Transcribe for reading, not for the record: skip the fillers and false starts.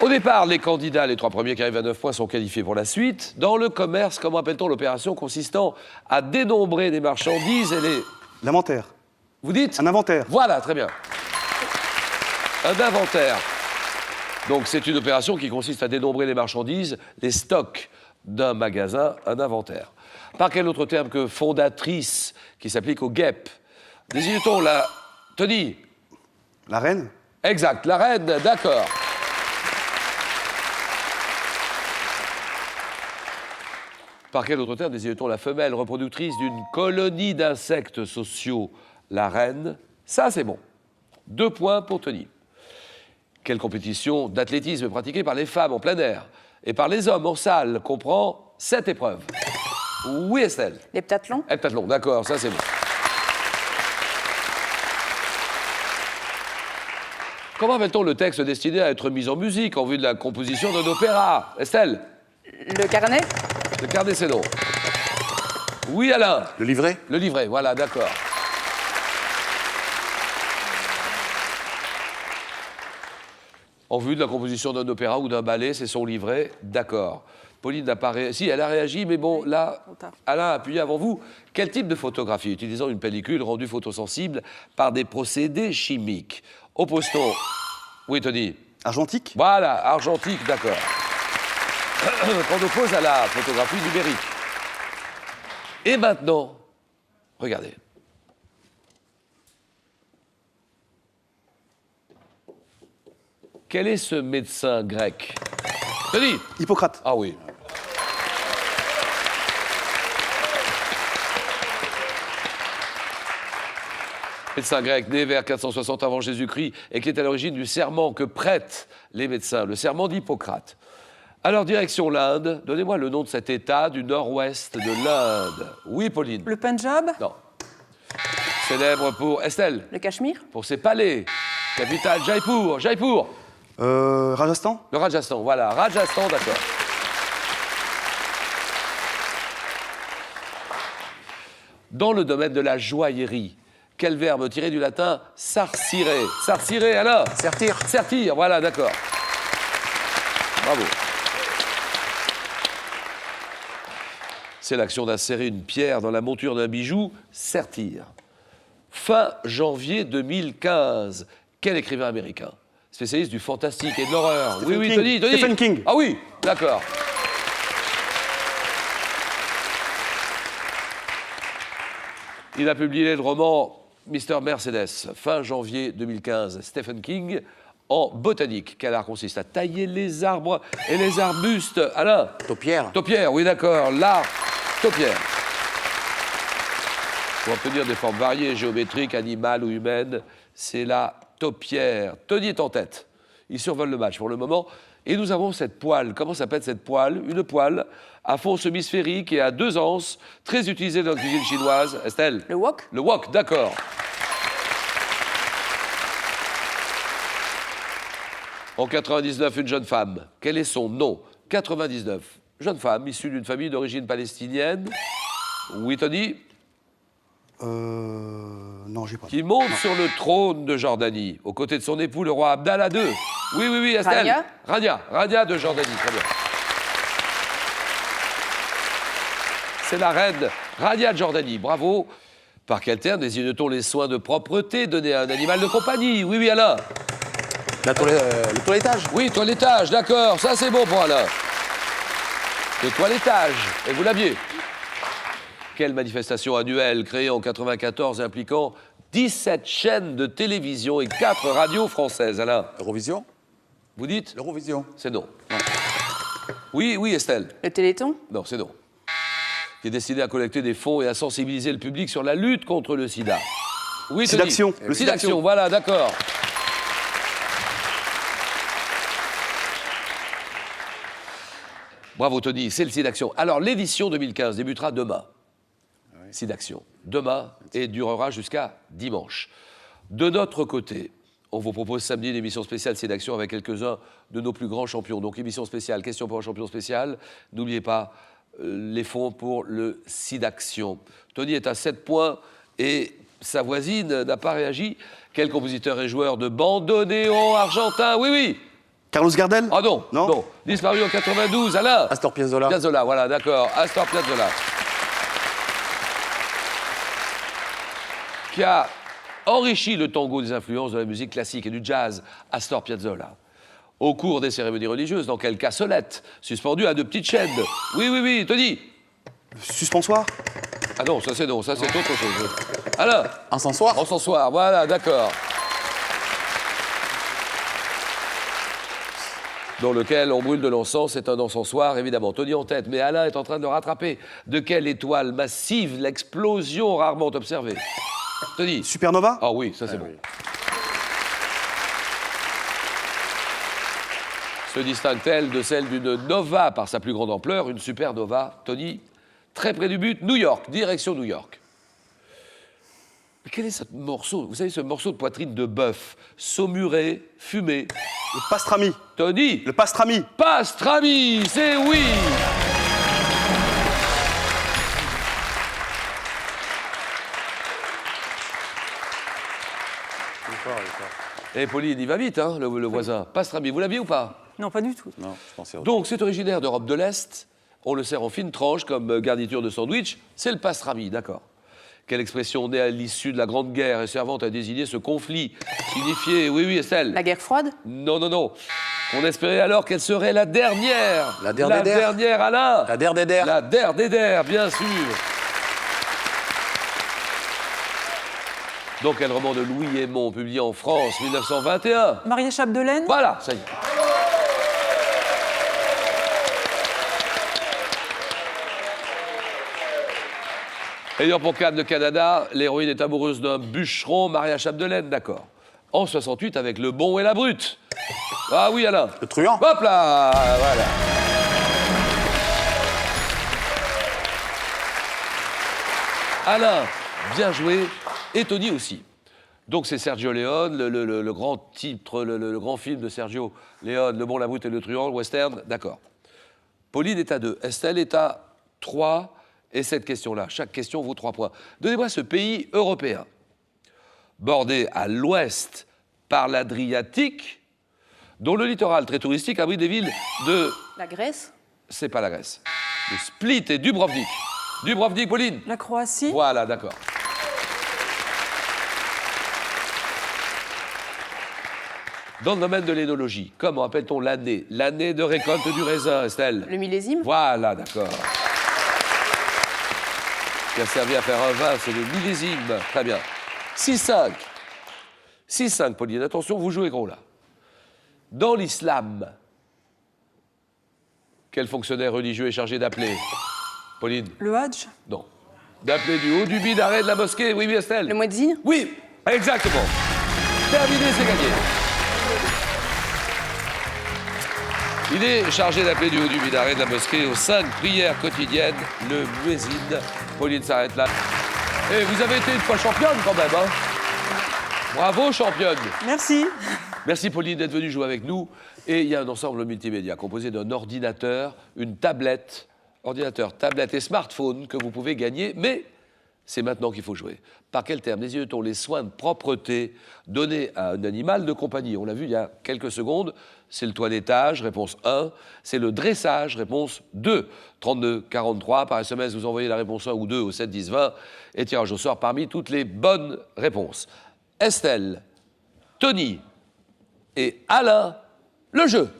Au départ, les candidats, les 3 premiers qui arrivent à 9 points, sont qualifiés pour la suite. Dans le commerce, comment appelle-t-on l'opération consistant à dénombrer des marchandises et les... L'inventaire. Vous dites? Un inventaire. Voilà, très bien. Un inventaire. Donc, c'est une opération qui consiste à dénombrer les marchandises, les stocks d'un magasin, un inventaire. Par quel autre terme que fondatrice qui s'applique au guêpe? Désigne-t-on la... Tony? La reine. Exact, la reine, d'accord. Par quel autre terme désigne-t-on la femelle reproductrice d'une colonie d'insectes sociaux? La reine. Ça, c'est bon. 2 points pour Tony. Quelle compétition d'athlétisme pratiquée par les femmes en plein air et par les hommes en salle comprend 7 épreuves? Oui, Estelle. L'heptathlon. Heptathlon, d'accord, ça c'est bon. Comment appelle-t-on le texte destiné à être mis en musique en vue de la composition d'un opéra? Estelle? Le carnet. Le carnet, c'est non. Oui, Alain? Le livret? Le livret, voilà, d'accord. En vue de la composition d'un opéra ou d'un ballet, c'est son livret, d'accord. Pauline n'a pas réagi. Si, elle a réagi, mais bon, là, Alain a appuyé avant vous. Quel type de photographie utilisant une pellicule rendue photosensible par des procédés chimiques? Oppose-t-on... Oui, Tony? Argentique. Voilà, argentique, d'accord. Qu'on oppose à la photographie numérique. Et maintenant, regardez. Quel est ce médecin grec? Tony? Hippocrate. Ah oui. Médecin grec né vers 460 avant Jésus-Christ et qui est à l'origine du serment que prêtent les médecins, le serment d'Hippocrate. Alors, direction l'Inde, donnez-moi le nom de cet État du nord-ouest de l'Inde. Oui, Pauline? Le Punjab. Non. Célèbre pour... Estelle? Le Cachemire. Pour ses palais. Capitale, Jaipur. Jaipur? Rajasthan. Le Rajasthan, voilà. Rajasthan, d'accord. Dans le domaine de la joaillerie, quel verbe tiré du latin sarcire? Sarcire, alors? Sertir. Sertir, voilà, d'accord. Bravo. C'est l'action d'insérer une pierre dans la monture d'un bijou, sertir. Fin janvier 2015, quel écrivain américain, spécialiste du fantastique et de l'horreur? Stephen Oui, King. Tony, Tony. Stephen King. Ah oui, d'accord. Il a publié le roman Mr. Mercedes, fin janvier 2015. Stephen King, en botanique. Quel art consiste à tailler les arbres et les arbustes? Alain? Taupière. Taupière, oui, d'accord. L'art taupière. Pour obtenir des formes variées, géométriques, animales ou humaines, c'est la taupière. Tony est en tête. Il survole le match pour le moment. Et nous avons cette poêle. Comment s'appelle cette poêle? Une poêle à fond semi-sphérique et à 2 anses, très utilisée dans la cuisine chinoise. Estelle? Le wok. Le wok, d'accord. En 99, une jeune femme. Quel est son nom? 99. Jeune femme, issue d'une famille d'origine palestinienne. Oui, Tony? Non, j'ai pas. Qui monte sur le trône de Jordanie, aux côtés de son époux, le roi Abdallah II. Oui, oui, oui, Estelle. Rania? Rania de Jordanie, très bien. C'est la reine Rania de Jordanie, bravo. Par quel terme désigne-t-on les soins de propreté donnés à un animal de compagnie? Oui, oui, Alain. Le toilettage. Oui, toilettage, d'accord, ça c'est bon pour Alain. Le toilettage, et vous l'aviez. Quelle manifestation annuelle créée en 1994 impliquant 17 chaînes de télévision et 4 radios françaises, Alain? Eurovision. Vous dites? L'Eurovision. C'est non. Oui, oui, Estelle. Le Téléthon. Non, c'est non. Qui est destiné à collecter des fonds et à sensibiliser le public sur la lutte contre le sida. Oui, Tony. Sidaction. Le Sidaction, voilà, d'accord. Bravo, Tony, c'est le Sidaction. Alors, l'édition 2015 débutera demain. Sidaction. Demain et durera jusqu'à dimanche. De notre côté, on vous propose samedi une émission spéciale Sidaction avec quelques-uns de nos plus grands champions. Donc, émission spéciale, question pour un champion spécial. N'oubliez pas les fonds pour le Sidaction. Tony est à 7 points et sa voisine n'a pas réagi. Quel compositeur et joueur de bandoneon argentin? Oui, oui. Carlos Gardel? Ah non, Non. non. Disparu en 92, Alain. Astor Piazzolla. Piazzolla, voilà, d'accord. Astor Piazzolla. Qui a enrichi le tango des influences de la musique classique et du jazz, Astor Piazzolla. Au cours des cérémonies religieuses, dans quelle cassolette, suspendue à de petites chaînes. Oui, oui, oui, Tony. Suspensoir? Ah non, ça c'est autre chose. Alain. Encensoir. Encensoir, voilà, d'accord. Dans lequel on brûle de l'encens, c'est un encensoir, évidemment. Tony en tête, mais Alain est en train de le rattraper. De quelle étoile massive l'explosion rarement observée? Tony. Supernova? Ah oui, ça c'est bon. Oui. Se distingue-t-elle de celle d'une nova par sa plus grande ampleur, une supernova? Tony, très près du but, New York, direction New York. Mais quel est ce morceau? Vous savez, ce morceau de poitrine de bœuf, saumuré, fumé. Le pastrami. Tony, Le pastrami. pastrami, c'est oui. Et Pauline, il va vite, hein, le voisin. Pastrami, vous l'aviez ou pas? Non, pas du tout. Non, je pensais autre. Donc, c'est originaire d'Europe de l'Est. On le sert en fines tranches comme garniture de sandwich. C'est le pastrami, d'accord. Quelle expression née à l'issue de la Grande Guerre et servant à désigner ce conflit signifiait, oui, oui, Estelle. La guerre froide? Non, non, non. On espérait alors qu'elle serait la dernière. La der des der. dernière, Alain. La der des der. La der des der, bien sûr. Donc, elle remonte de Louis Aymon, publié en France, 1921. Maria Chapdelaine? Voilà, ça y est. Ayant pour Cannes de Canada, l'héroïne est amoureuse d'un bûcheron, Maria Chapdelaine, d'accord. En 68, avec Le Bon et la Brute. Ah oui, Alain. Le truand. Hop là, voilà. Alain, bien joué, et Tony aussi. Donc c'est Sergio Leone, le grand titre, le grand film de Sergio Leone, Le Bon, la Brute et le Truand, le western, d'accord. Pauline est à 2, Estelle est à 3, et cette question-là, chaque question vaut 3 points. Donnez-moi ce pays européen, bordé à l'ouest par l'Adriatique, dont le littoral très touristique abrite des villes de... La Grèce? C'est pas la Grèce. De Split et Dubrovnik. Dubrovnik, Pauline. La Croatie? Voilà, d'accord. Dans le domaine de l'énologie, comment appelle-t-on l'année? L'année de récolte du raisin, Estelle. Le millésime? Voilà, d'accord. Qui a servi à faire un vin, c'est le millésime. Très bien. 6-5. 6-5, Pauline. Attention, vous jouez gros là. Dans l'islam, quel fonctionnaire religieux est chargé d'appeler? Pauline? Le Hadj? Non. D'appeler du haut du minaret de la mosquée. Oui, oui, Estelle. Le muezzin? Oui, exactement. Terminé, c'est gagné. Il est chargé d'appeler du haut du minaret de la mosquée aux 5 prières quotidiennes, le muezzin. Pauline s'arrête là. Et vous avez été une fois championne quand même, hein? Bravo, championne. Merci. Merci Pauline d'être venue jouer avec nous. Et il y a un ensemble multimédia composé d'un ordinateur, une tablette, ordinateur, tablette et smartphone que vous pouvez gagner, mais c'est maintenant qu'il faut jouer. Par quel terme désigne-t-on les soins de propreté donnés à un animal de compagnie? On l'a vu il y a quelques secondes, c'est le toilettage, réponse 1, c'est le dressage, réponse 2. 32 43, par SMS, vous envoyez la réponse 1 ou 2 au 7 10 20 et tirage au sort parmi toutes les bonnes réponses. Estelle, Tony et Alain, le jeu.